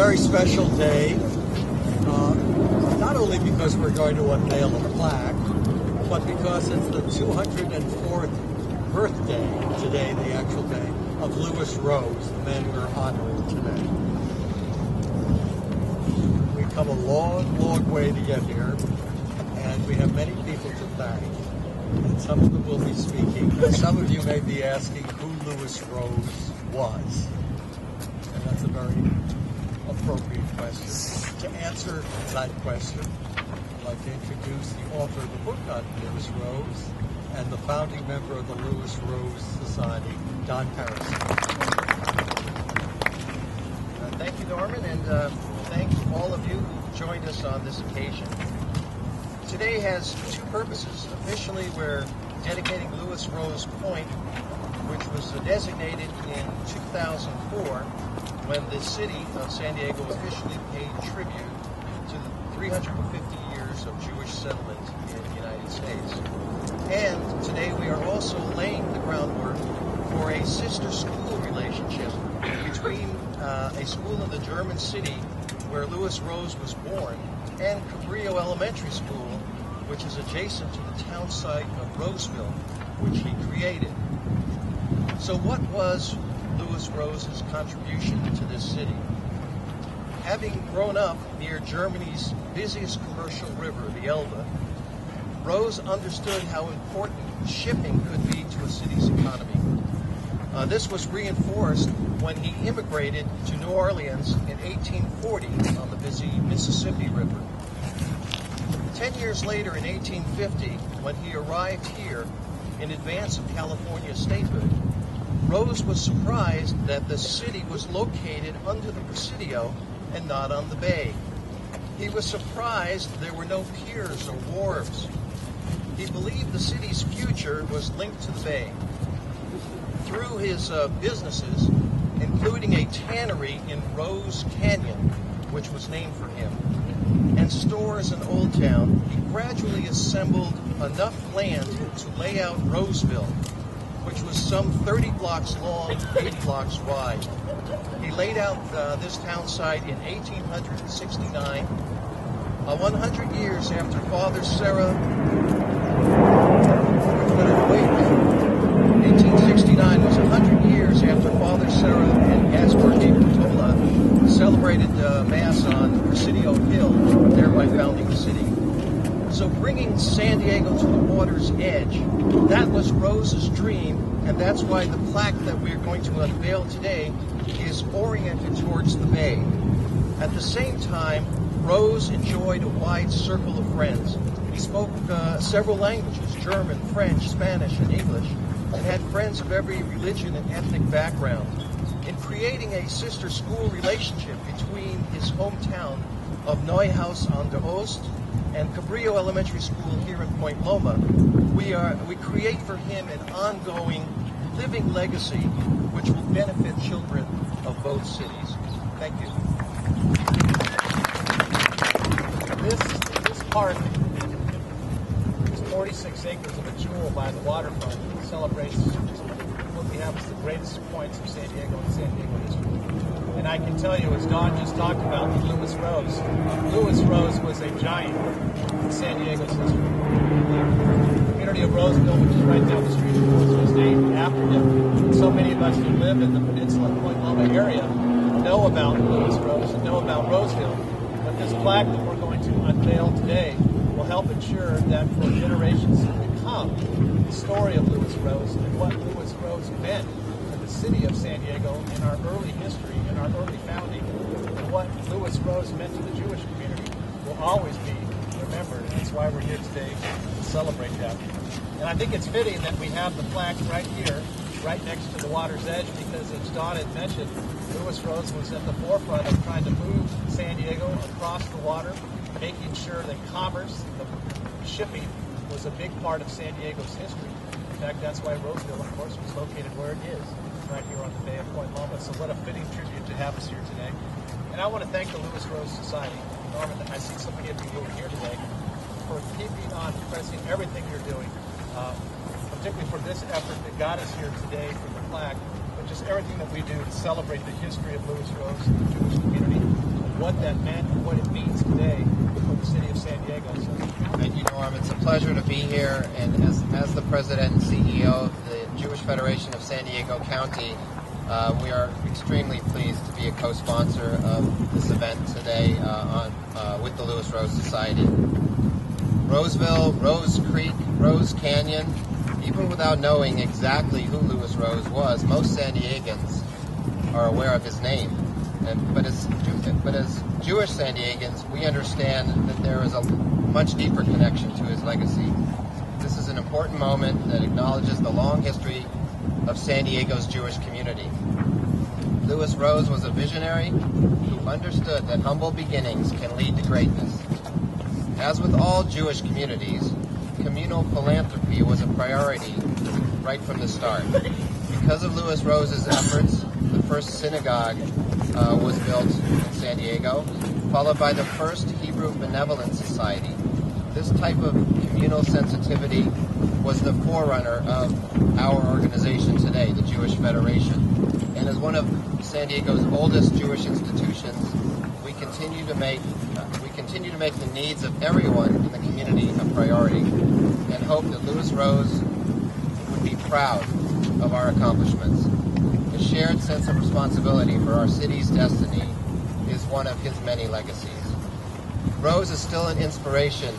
very special day, not only because we're going to unveil a plaque, but because it's the 204th birthday today, the actual day, of Lewis Rose, the man we're honoring today. We've come a long, long way to get here, and we have many people to thank. And some of them will be speaking, and some of you may be asking who Lewis Rose was. And that's a very appropriate question. To answer that question, I'd like to introduce the author of the book on Lewis Rose and the founding member of the Lewis Rose Society, Don Harrison. Thank you, Norman, and thank all of you who joined us on this occasion. Today has two purposes. Officially, we're dedicating Lewis Rose Point, which was designated in 2004 when the city of San Diego officially paid tribute to the 350 years of Jewish settlement in the United States. And today we are also laying the groundwork for a sister school relationship between a school in the German city where Lewis Rose was born and Cabrillo Elementary School, which is adjacent to the town site of Roseville, which he created. So what was Lewis Rose's contribution to this city? Having grown up near Germany's busiest commercial river, the Elbe, Rose understood how important shipping could be to a city's economy. This was reinforced when he immigrated to New Orleans in 1840 on the busy Mississippi River. 10 years later, in 1850, when he arrived here in advance of California statehood, Rose was surprised that the city was located under the Presidio and not on the bay. He was surprised there were no piers or wharves. He believed the city's future was linked to the bay. Through his businesses, including a tannery in Rose Canyon, which was named for him, and stores in Old Town, he gradually assembled enough land to lay out Roseville, which was some 30 blocks long, 80 blocks wide. He laid out this town site in 1869, 100 years after Father Sarah. 1869 was 100 years after Father Sarah and Gaspar de Portola celebrated Mass on Presidio Hill, thereby founding the city. So bringing San Diego to the water's edge, that was Rose's dream, and that's why the plaque that we're going to unveil today is oriented towards the bay. At the same time, Rose enjoyed a wide circle of friends. He spoke several languages, German, French, Spanish, and English, and had friends of every religion and ethnic background. In creating a sister school relationship between his hometown of Neuhaus an der Ost and Cabrillo Elementary School here in Point Loma, we create for him an ongoing living legacy which will benefit children of both cities. Thank you. This park is 46 acres of a jewel by the waterfront. It celebrates what we have as the greatest points of San Diego and San Diego history. And I can tell you, as Don just talked about with Lewis Rose was a giant in San Diego's history. The community of Roseville, which is right down the street from us, was named after him. And so many of us who live in the Peninsula and Point Loma area know about Lewis Rose and know about Roseville. But this plaque that we're going to unveil today will help ensure that for generations to come, the story of Lewis Rose and what Lewis Rose meant to the city of San Diego in our early history, in our early founding, and what Lewis Rose meant to the Jewish community will always be remembered. And that's why we're here today to celebrate that. And I think it's fitting that we have the plaque right here, right next to the water's edge, because as Don had mentioned, Lewis Rose was at the forefront of trying to move San Diego across the water, making sure that commerce, the shipping, was a big part of San Diego's history. In fact, that's why Roseville, of course, was located where it is, right here on the bay of Point Loma. So what a fitting tribute to have us here today. And I want to thank the Lewis Rose Society. Norman, I see so many of you who are here today for keeping on pressing everything you're doing, particularly for this effort that got us here today for the plaque, but just everything that we do to celebrate the history of Lewis Rose and the Jewish community. what that meant and what it means today for the city of San Diego. So, Thank you, Norm. It's a pleasure to be here. And as the president and CEO of the Jewish Federation of San Diego County, we are extremely pleased to be a co-sponsor of this event today with the Lewis Rose Society. Roseville, Rose Creek, Rose Canyon, even without knowing exactly who Lewis Rose was, most San Diegans are aware of his name. But as Jewish San Diegans, we understand that there is a much deeper connection to his legacy. This is an important moment that acknowledges the long history of San Diego's Jewish community. Lewis Rose was a visionary who understood that humble beginnings can lead to greatness. As with all Jewish communities, communal philanthropy was a priority right from the start. Because of Lewis Rose's efforts, the first synagogue was built in San Diego, followed by the first Hebrew Benevolent Society. This type of communal sensitivity was the forerunner of our organization today, the Jewish Federation. And as one of San Diego's oldest Jewish institutions, we continue to make the needs of everyone in the community a priority, and hope that Lewis Rose would be proud of our accomplishments. The shared sense of responsibility for our city's destiny is one of his many legacies. Rose is still an inspiration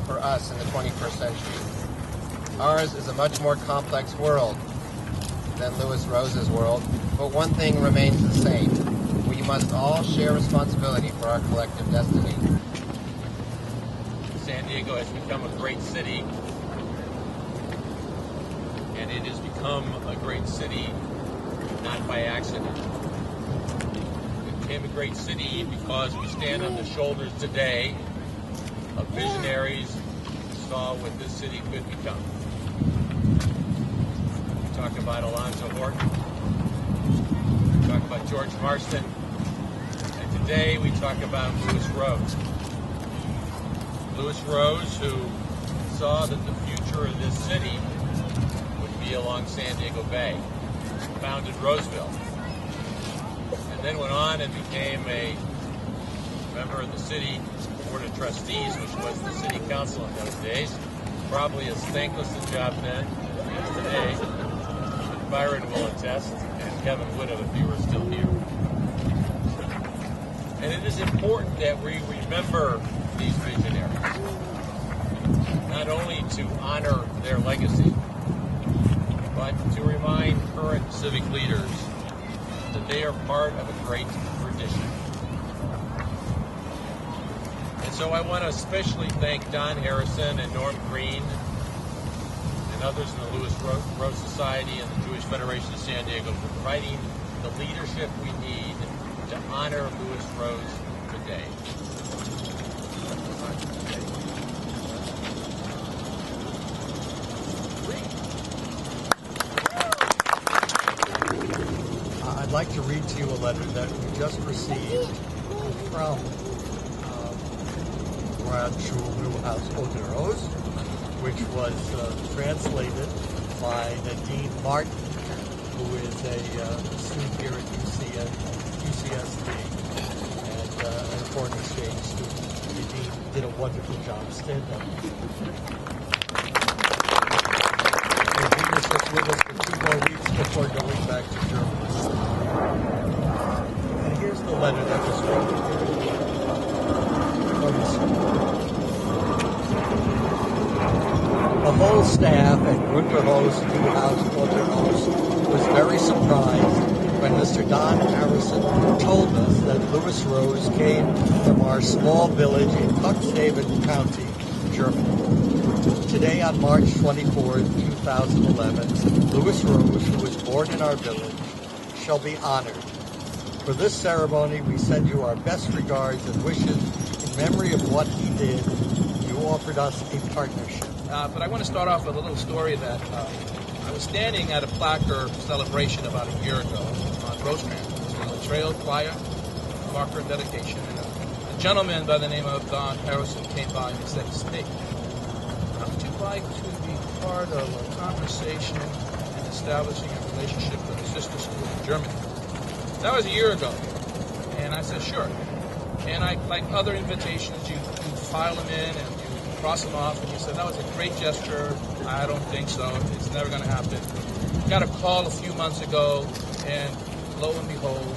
for us in the 21st century. Ours is a much more complex world than Lewis Rose's world, but one thing remains the same. We must all share responsibility for our collective destiny. San Diego has become a great city, and it has become a great city not by accident. It became a great city because we stand on the shoulders today of visionaries who saw what this city could become. We talk about Alonzo Horton, we talk about George Marston, and today we talk about Lewis Rose. Lewis Rose, who saw that the future of this city would be along San Diego Bay, founded Roseville, and then went on and became a member of the city board of trustees, which was the city council in those days. Probably as thankless a job then as today, but Byron will attest, and Kevin would have if he were still here. And it is important that we remember these visionaries, not only to honor their legacy, but to remind current civic leaders that they are part of a great tradition. And so I want to especially thank Don Harrison and Norm Green and others in the Lewis Rose Society and the Jewish Federation of San Diego for providing the leadership we need to honor Lewis Rose today. I'd like to read to you a letter that we just received from Grand Shul Newhouse Oderos, which was translated by Nadine Martin, who is a student here at UCSD and a foreign exchange student. Nadine did a wonderful job. Stand up. Nadine is just with us for 2 more weeks before going back to Germany. And here's the letter that was written. The whole staff at Grunderhaus Newhouse Oderhaus was very surprised when Mr. Don Harrison told us that Lewis Rose came from our small village in Cuxhaven County, Germany. Today on March 24th, 2011, Lewis Rose, who was born in our village, shall be honored. For this ceremony, we send you our best regards and wishes in memory of what he did. You offered us a partnership. But I want to start off with a little story that I was standing at a placard celebration about a year ago on Rosecrans. It was a trail choir, marker and dedication. And a gentleman by the name of Don Harrison came by and said, "Hey, how would you like to be part of a conversation and establishing a relationship with a sister school in Germany?" That was a year ago. And I said, "Sure." And like other invitations, you file them in and you cross them off, and you said, that was a great gesture. I don't think so. It's never going to happen. Got a call a few months ago, and lo and behold,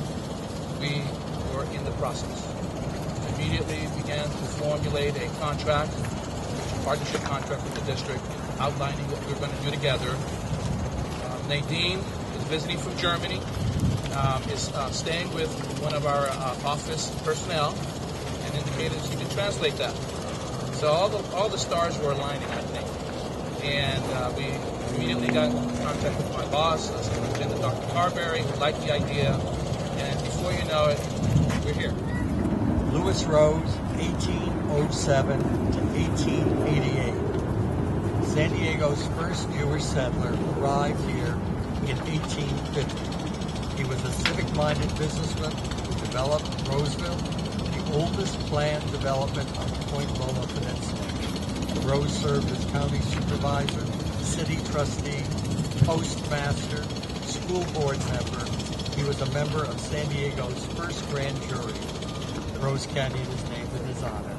we were in the process. Immediately began to formulate a contract, a partnership contract with the district, outlining what we were going to do together. Nadine is visiting from Germany, is staying with one of our office personnel, and indicated she could translate that. So all the stars were aligning, I think. And we immediately got in contact with my boss, Superintendent Dr. Carberry, who liked the idea, and before you know it, we're here. Lewis Rose, 1807 to 1888. San Diego's first Jewish settler arrived here in 1850. He was a civic-minded businessman who developed Roseville, the oldest planned development on the Point Loma Peninsula. Rose served as county supervisor, city trustee, postmaster, school board member. He was a member of San Diego's first grand jury. Rose Canyon is named in his honor.